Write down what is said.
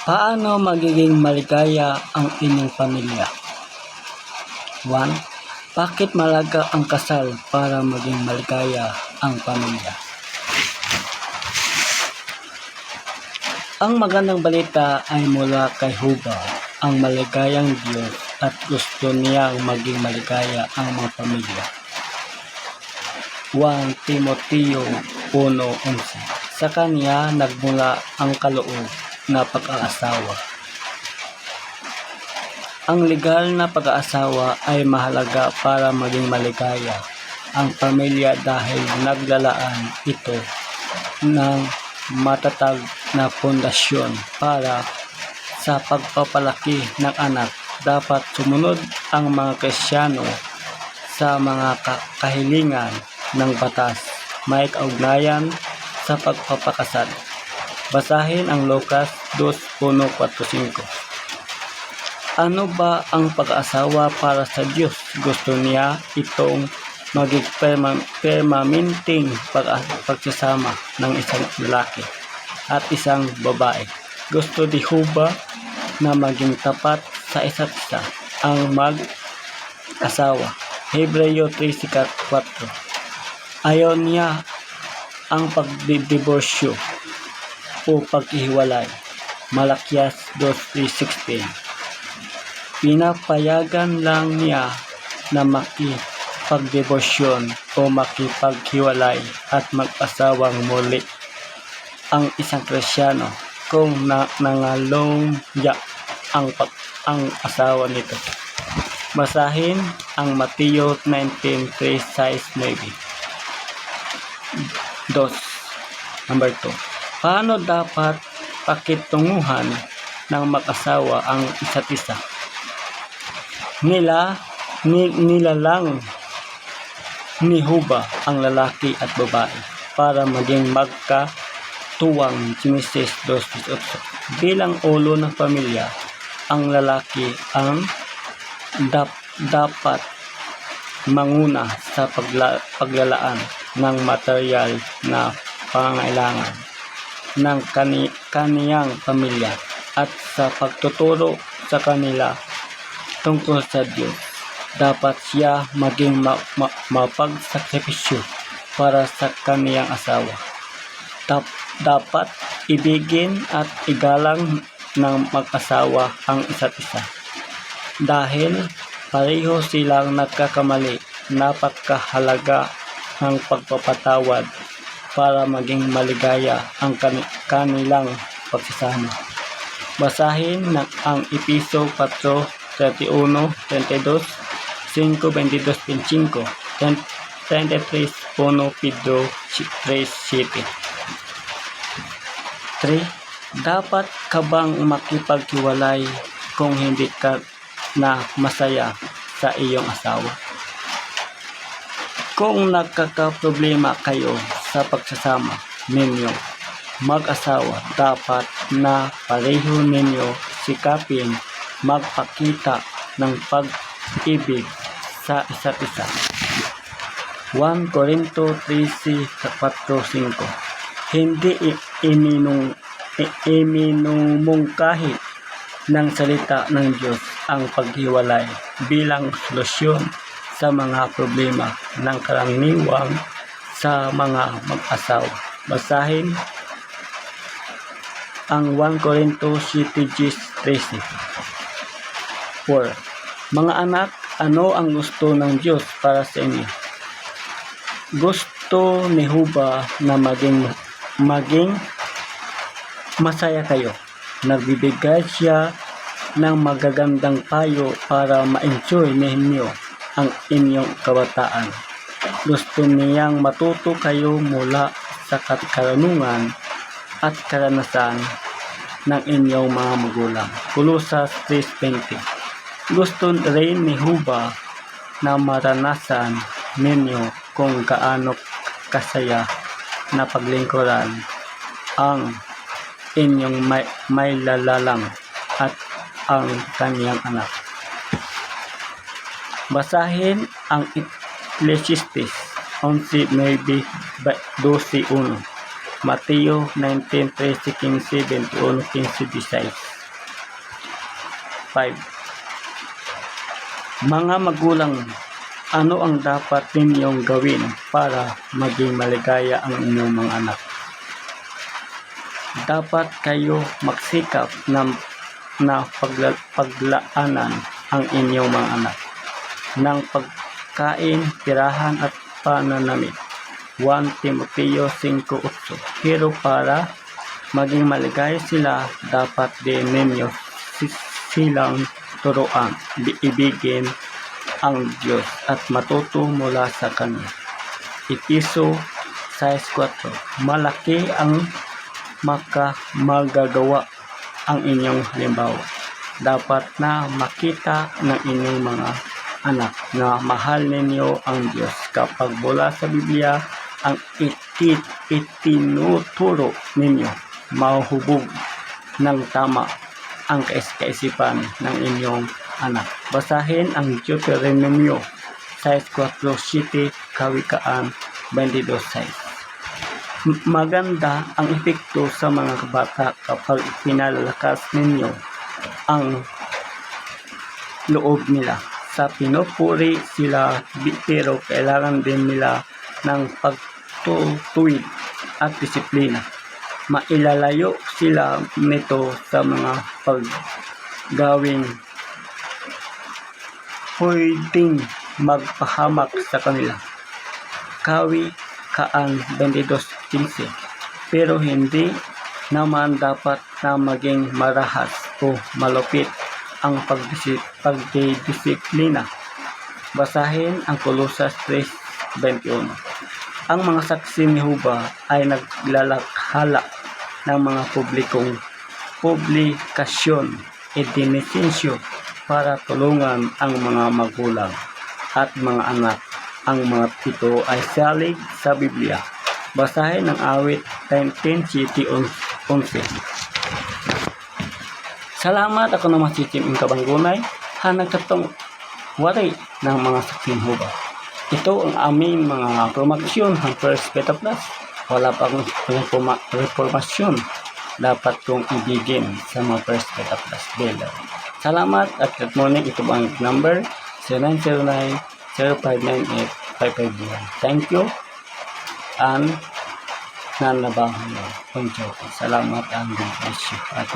Paano magiging maligaya ang inyong pamilya? 1. Bakit mahalaga ang kasal para maging maligaya ang pamilya? Ang magandang balita ay mula kay Huba, ang maligayang Diyos, at gusto niyang maging maligaya ang mga pamilya. 1 Timoteo 1:11. Sa kanya nagmula ang kaloob na pag-aasawa. Ang legal na pag-aasawa ay mahalaga para maging maligaya ang pamilya dahil naglalaan ito ng matatag na pundasyon para sa pagpapalaki ng anak. Dapat sumunod ang mga Kristiyano sa mga kahilingan ng batas may kaugnayan sa pagpapakasal. Basahin ang Lucas 2:1-4-5. Ano ba ang pag-aasawa para sa Diyos? Gusto niya itong maging permanenteng pagsasama ng isang lalaki at isang babae. Gusto ni Huba na maging tapat sa isa't isa ang mag-asawa. Hebreo 3:4. Ayaw niya ang pagdidiborsyo o paghihiwalay. Malakias 2:3-16. Pinapayagan lang niya na makipagdiborsyon o makipaghiwalay at mag-asawang muli ang isang Kristiyano kung nangalungya ang asawa nito. Basahin ang Mateo 19:3-9. 2. Paano dapat pakitunguhan ng mag-asawa ang isa't isa? Nilalang ni Huba ang lalaki at babae para maging magkatuwang. Genesis 2:18. Bilang ulo ng pamilya, ang lalaki ang dapat manguna sa paglalaan ng material na pangangailangan ng kaniyang pamilya at sa pagtuturo sa kanila tungkol sa Diyos. Dapat siya maging mapagsakripisyo para sa kaniyang asawa. Dapat ibigin at igalang ng mag-asawa ang isa't isa. Dahil pareho silang nagkakamali, napakahalaga ng pagpapatawad para maging maligaya ang kanilang pagsasama. Basahin ang Episo 4:31-32, 5:22-25, 33:1 Pedro 3:7. 3. Dapat ka bang makipaghiwalay kung hindi ka na masaya sa iyong asawa? Kung nagkakaproblema kayo sa pagsasama ninyo mag-asawa, dapat na pareho ninyo sikapin magpakita ng pag-ibig sa isa't isa. 1 Corinto 13:4-5. Hindi iminumungkahi ng salita ng Diyos ang paghiwalay bilang solusyon sa mga problema ng karaniwang sa mga mag-asawa. Basahin ang 1 Corinto 7:13. 4. Mga anak, ano ang gusto ng Diyos para sa inyo? Gusto ni Huba na maging masaya kayo. Nagbibigay siya ng magagandang payo para ma-enjoy ninyo ang inyong kabataan. Gusto niyang matuto kayo mula sa karunungan at karanasan ng inyong mga magulang. Kolosas 3:20. Gusto rin ni Huba na maranasan ninyo kung gaano kasaya na paglingkuran ang inyong may lalalang at ang kaniyang anak. Basahin ang Ecclesiastes 11:9-12:1. Mateo 19:13, 15, 21, 15, 16. 5. Mga magulang, ano ang dapat ninyong gawin para maging maligaya ang inyong mga anak? Dapat kayo magsikap na paglaanan ang inyong mga anak ng pagkain, tirahan at pananamit. 1 Timoteo 5:8. Pero para maging maligaya sila, dapat din ninyo silang turuan, ibigin ang Diyos at matuto mula sa Kanya. Efeso 6:4. Malaki ang magagawa ang inyong halimbawa. Dapat na makita ng inyong mga anak na mahal ninyo ang Diyos kapag mula sa Biblia ang itinuturo ninyo, mahuhubog ng tama ang kaisipan ng inyong anak. Basahin ang Deuteronomio 6:4, Kawikaan 22:6. Maganda ang epekto sa mga bata kapag pinalakas ninyo ang loob nila. Sa pinupuri sila, pero kailangan din nila ng pagtutuwid at disiplina. Mailalayo sila nito sa mga paggawing pwedeng magpahamak sa kanila. Kawikaan 22:15. Pero hindi naman dapat na maging marahas o malupit ang pagdidisiplina. Basahin ang Kolosas 3:21. Ang mga saksi ni Jehova ay naglalakhala ng mga publikasyon edinisensyo para tulungan ang mga magulang at mga anak. Ang mga ito ay salig sa Biblia. Basahin ang Awit 10:11. Salamat, ako naman si Tim Kabangunay, hanagkatong wari ng mga saksi ni Jehova. Ito ang aming mga promoksyon ng First Beta Plus. Wala pa akong reformasyon dapat kong ibigin sa mga First Beta Plus dealer. Salamat at good morning. Ito ang number 0909-0598-551. Thank you and nanabahan mo. Salamat and God bless you. At